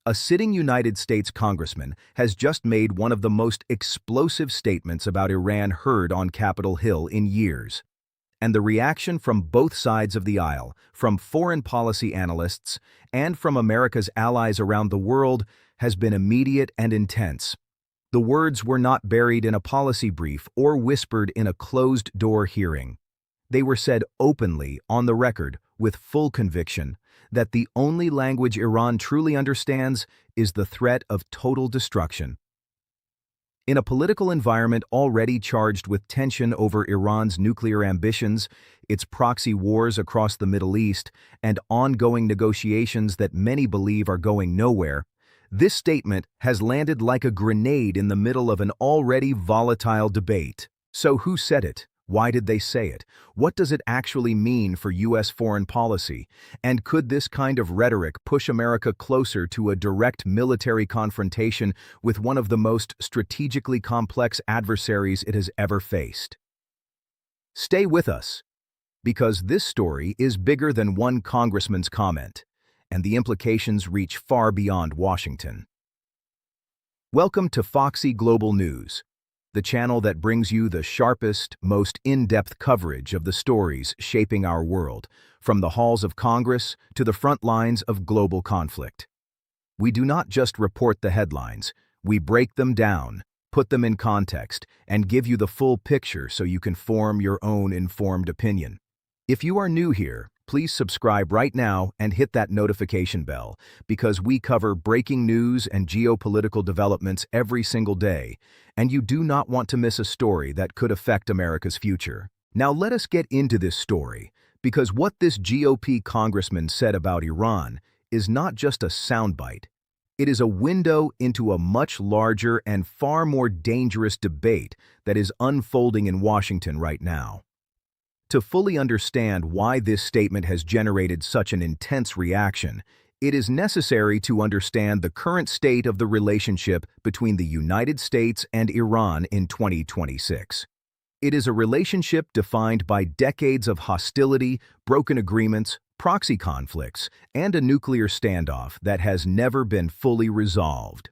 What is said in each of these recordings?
A sitting United States congressman has just made one of the most explosive statements about Iran heard on Capitol Hill in years. And the reaction from both sides of the aisle, from foreign policy analysts and from America's allies around the world, has been immediate and intense. The words were not buried in a policy brief or whispered in a closed-door hearing. They were said openly, on the record, with full conviction, that the only language Iran truly understands is the threat of total destruction. In a political environment already charged with tension over Iran's nuclear ambitions, its proxy wars across the Middle East, and ongoing negotiations that many believe are going nowhere, this statement has landed like a grenade in the middle of an already volatile debate. So who said it? Why did they say it? What does it actually mean for U.S. foreign policy? And could this kind of rhetoric push America closer to a direct military confrontation with one of the most strategically complex adversaries it has ever faced? Stay with us, because this story is bigger than one congressman's comment, and the implications reach far beyond Washington. Welcome to Foxy Global News, the channel that brings you the sharpest, most in-depth coverage of the stories shaping our world, from the halls of Congress to the front lines of global conflict. We do not just report the headlines, we break them down, put them in context, and give you the full picture so you can form your own informed opinion. If you are new here, please subscribe right now and hit that notification bell, because we cover breaking news and geopolitical developments every single day, and you do not want to miss a story that could affect America's future. Now let us get into this story, because what this GOP congressman said about Iran is not just a soundbite. It is a window into a much larger and far more dangerous debate that is unfolding in Washington right now. To fully understand why this statement has generated such an intense reaction, it is necessary to understand the current state of the relationship between the United States and Iran in 2026. It is a relationship defined by decades of hostility, broken agreements, proxy conflicts, and a nuclear standoff that has never been fully resolved.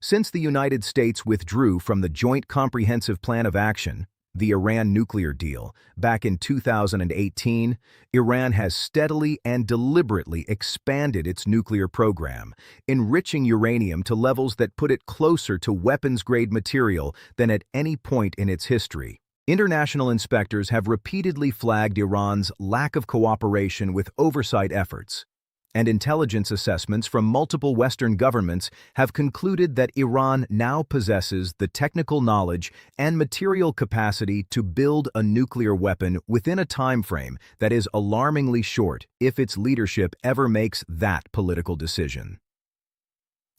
Since the United States withdrew from the Joint Comprehensive Plan of Action, the Iran nuclear deal, back in 2018, Iran has steadily and deliberately expanded its nuclear program, enriching uranium to levels that put it closer to weapons-grade material than at any point in its history. International inspectors have repeatedly flagged Iran's lack of cooperation with oversight efforts, and intelligence assessments from multiple Western governments have concluded that Iran now possesses the technical knowledge and material capacity to build a nuclear weapon within a time frame that is alarmingly short if its leadership ever makes that political decision.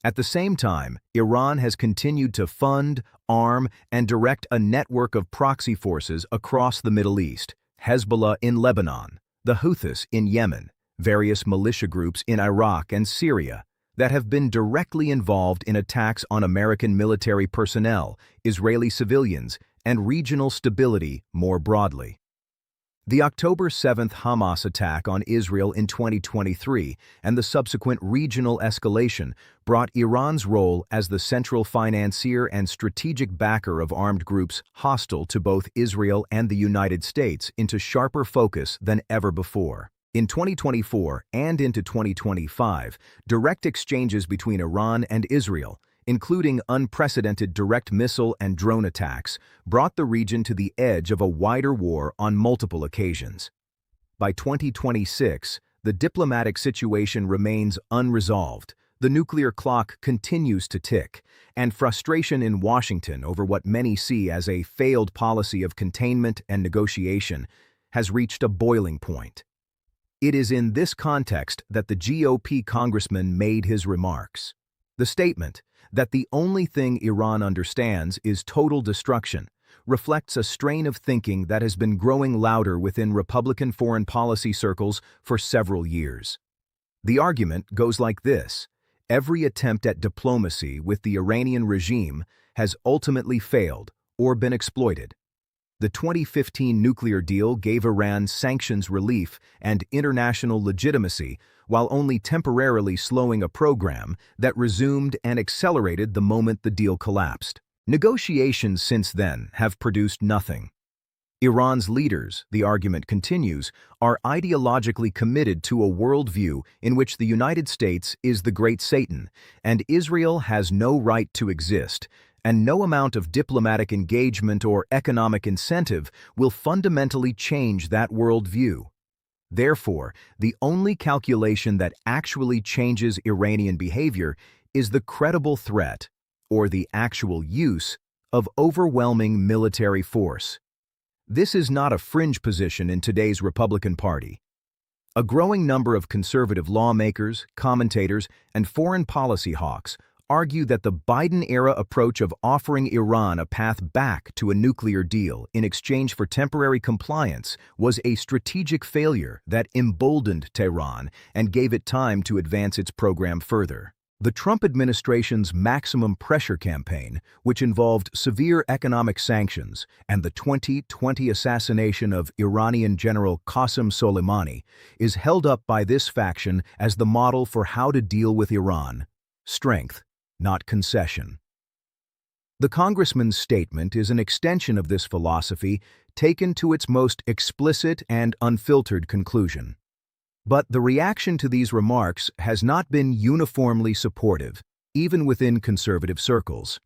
At the same time, Iran has continued to fund, arm, and direct a network of proxy forces across the Middle East: Hezbollah in Lebanon, the Houthis in Yemen, various militia groups in Iraq and Syria that have been directly involved in attacks on American military personnel, Israeli civilians, and regional stability more broadly. The October 7th Hamas attack on Israel in 2023 and the subsequent regional escalation brought Iran's role as the central financier and strategic backer of armed groups hostile to both Israel and the United States into sharper focus than ever before. In 2024 and into 2025, direct exchanges between Iran and Israel, including unprecedented direct missile and drone attacks, brought the region to the edge of a wider war on multiple occasions. By 2026, the diplomatic situation remains unresolved, the nuclear clock continues to tick, and frustration in Washington over what many see as a failed policy of containment and negotiation has reached a boiling point. It is in this context that the GOP congressman made his remarks. The statement, that the only thing Iran understands is total destruction, reflects a strain of thinking that has been growing louder within Republican foreign policy circles for several years. The argument goes like this: every attempt at diplomacy with the Iranian regime has ultimately failed or been exploited. The 2015 nuclear deal gave Iran sanctions relief and international legitimacy while only temporarily slowing a program that resumed and accelerated the moment the deal collapsed. Negotiations since then have produced nothing. Iran's leaders, the argument continues, are ideologically committed to a worldview in which the United States is the great Satan, and Israel has no right to exist, and no amount of diplomatic engagement or economic incentive will fundamentally change that worldview. Therefore, the only calculation that actually changes Iranian behavior is the credible threat, or the actual use, of overwhelming military force. This is not a fringe position in today's Republican Party. A growing number of conservative lawmakers, commentators, and foreign policy hawks argue that the Biden-era approach of offering Iran a path back to a nuclear deal in exchange for temporary compliance was a strategic failure that emboldened Tehran and gave it time to advance its program further. The Trump administration's maximum pressure campaign, which involved severe economic sanctions, and the 2020 assassination of Iranian General Qasem Soleimani, is held up by this faction as the model for how to deal with Iran. Strength, not concession. The congressman's statement is an extension of this philosophy taken to its most explicit and unfiltered conclusion. But the reaction to these remarks has not been uniformly supportive, even within conservative circles.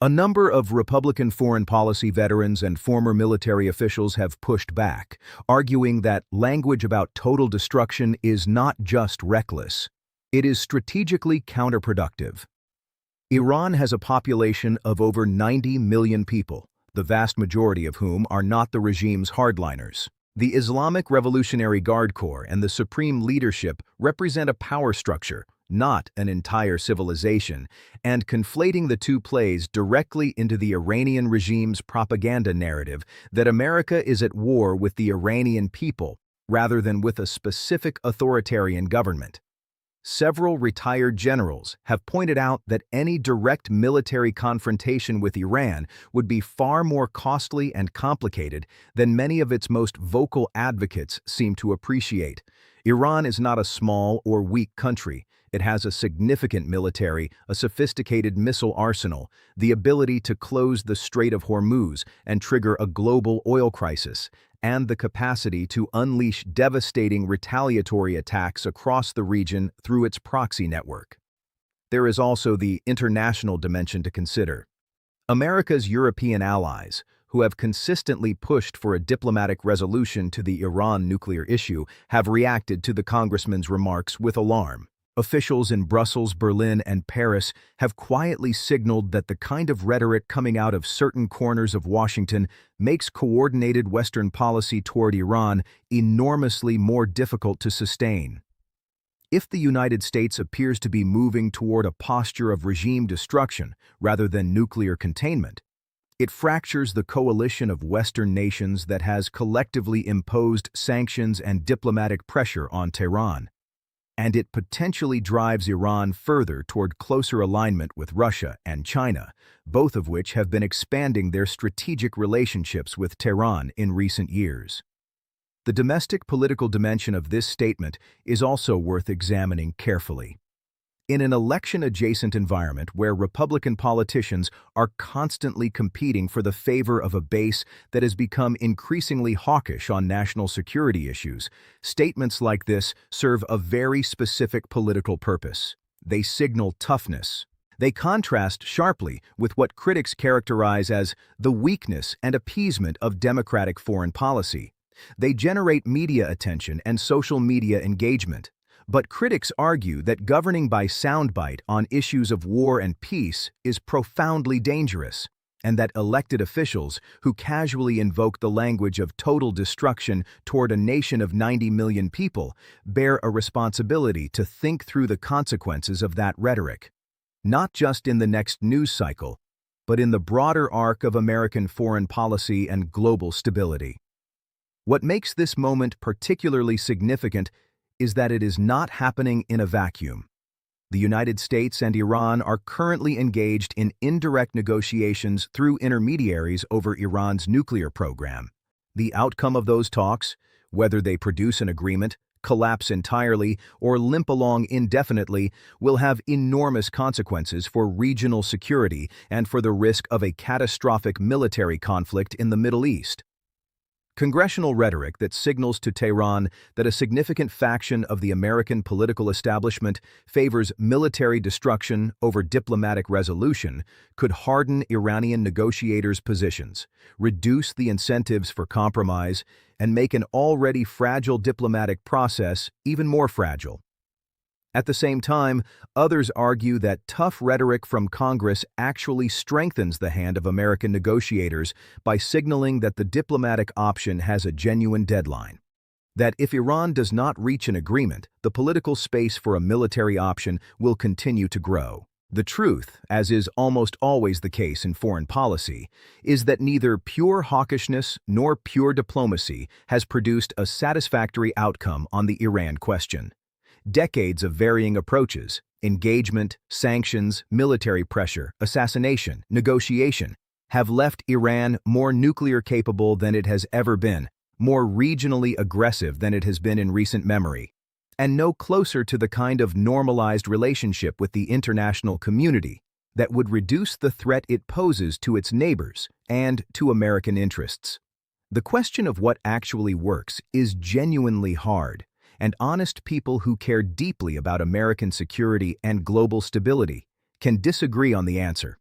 A number of Republican foreign policy veterans and former military officials have pushed back, arguing that language about total destruction is not just reckless, it is strategically counterproductive. Iran has a population of over 90 million people, the vast majority of whom are not the regime's hardliners. The Islamic Revolutionary Guard Corps and the Supreme Leadership represent a power structure, not an entire civilization, and conflating the two plays directly into the Iranian regime's propaganda narrative that America is at war with the Iranian people rather than with a specific authoritarian government. Several retired generals have pointed out that any direct military confrontation with Iran would be far more costly and complicated than many of its most vocal advocates seem to appreciate. Iran is not a small or weak country. It has a significant military, a sophisticated missile arsenal, the ability to close the Strait of Hormuz and trigger a global oil crisis, and the capacity to unleash devastating retaliatory attacks across the region through its proxy network. There is also the international dimension to consider. America's European allies, who have consistently pushed for a diplomatic resolution to the Iran nuclear issue, have reacted to the congressman's remarks with alarm. Officials in Brussels, Berlin, and Paris have quietly signaled that the kind of rhetoric coming out of certain corners of Washington makes coordinated Western policy toward Iran enormously more difficult to sustain. If the United States appears to be moving toward a posture of regime destruction rather than nuclear containment, it fractures the coalition of Western nations that has collectively imposed sanctions and diplomatic pressure on Tehran. And it potentially drives Iran further toward closer alignment with Russia and China, both of which have been expanding their strategic relationships with Tehran in recent years. The domestic political dimension of this statement is also worth examining carefully. In an election-adjacent environment where Republican politicians are constantly competing for the favor of a base that has become increasingly hawkish on national security issues, statements like this serve a very specific political purpose. They signal toughness. They contrast sharply with what critics characterize as the weakness and appeasement of democratic foreign policy. They generate media attention and social media engagement. But critics argue that governing by soundbite on issues of war and peace is profoundly dangerous, and that elected officials who casually invoke the language of total destruction toward a nation of 90 million people bear a responsibility to think through the consequences of that rhetoric, not just in the next news cycle, but in the broader arc of American foreign policy and global stability. What makes this moment particularly significant is that it is not happening in a vacuum. The United States and Iran are currently engaged in indirect negotiations through intermediaries over Iran's nuclear program. The outcome of those talks, whether they produce an agreement, collapse entirely, or limp along indefinitely, will have enormous consequences for regional security and for the risk of a catastrophic military conflict in the Middle East. Congressional rhetoric that signals to Tehran that a significant faction of the American political establishment favors military destruction over diplomatic resolution could harden Iranian negotiators' positions, reduce the incentives for compromise, and make an already fragile diplomatic process even more fragile. At the same time, others argue that tough rhetoric from Congress actually strengthens the hand of American negotiators by signaling that the diplomatic option has a genuine deadline. That if Iran does not reach an agreement, the political space for a military option will continue to grow. The truth, as is almost always the case in foreign policy, is that neither pure hawkishness nor pure diplomacy has produced a satisfactory outcome on the Iran question. Decades of varying approaches, engagement, sanctions, military pressure, assassination, negotiation, have left Iran more nuclear capable than it has ever been, more regionally aggressive than it has been in recent memory, and no closer to the kind of normalized relationship with the international community that would reduce the threat it poses to its neighbors and to American interests. The question of what actually works is genuinely hard, and honest people who care deeply about American security and global stability can disagree on the answer.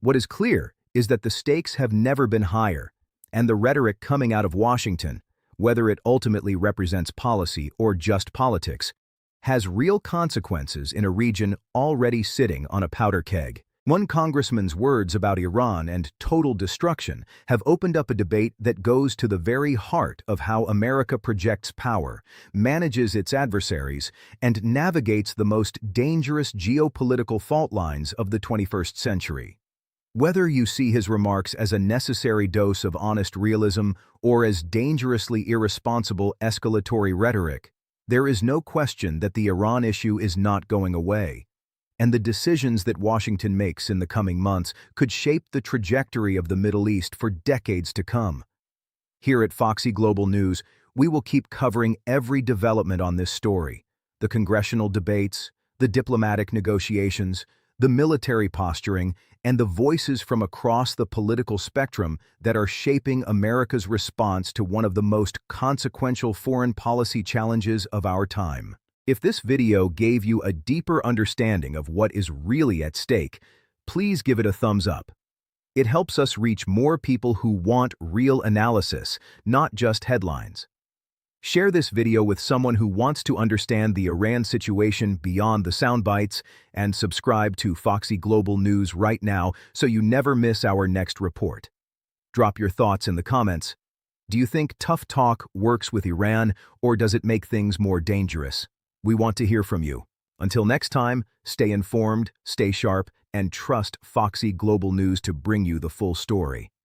What is clear is that the stakes have never been higher, and the rhetoric coming out of Washington, whether it ultimately represents policy or just politics, has real consequences in a region already sitting on a powder keg. One congressman's words about Iran and total destruction have opened up a debate that goes to the very heart of how America projects power, manages its adversaries, and navigates the most dangerous geopolitical fault lines of the 21st century. Whether you see his remarks as a necessary dose of honest realism or as dangerously irresponsible escalatory rhetoric, there is no question that the Iran issue is not going away, and the decisions that Washington makes in the coming months could shape the trajectory of the Middle East for decades to come. Here at Foxy Global News, we will keep covering every development on this story: the congressional debates, the diplomatic negotiations, the military posturing, and the voices from across the political spectrum that are shaping America's response to one of the most consequential foreign policy challenges of our time. If this video gave you a deeper understanding of what is really at stake, please give it a thumbs up. It helps us reach more people who want real analysis, not just headlines. Share this video with someone who wants to understand the Iran situation beyond the soundbites, and subscribe to Foxy Global News right now so you never miss our next report. Drop your thoughts in the comments. Do you think tough talk works with Iran, or does it make things more dangerous? We want to hear from you. Until next time, stay informed, stay sharp, and trust Foxy Global News to bring you the full story.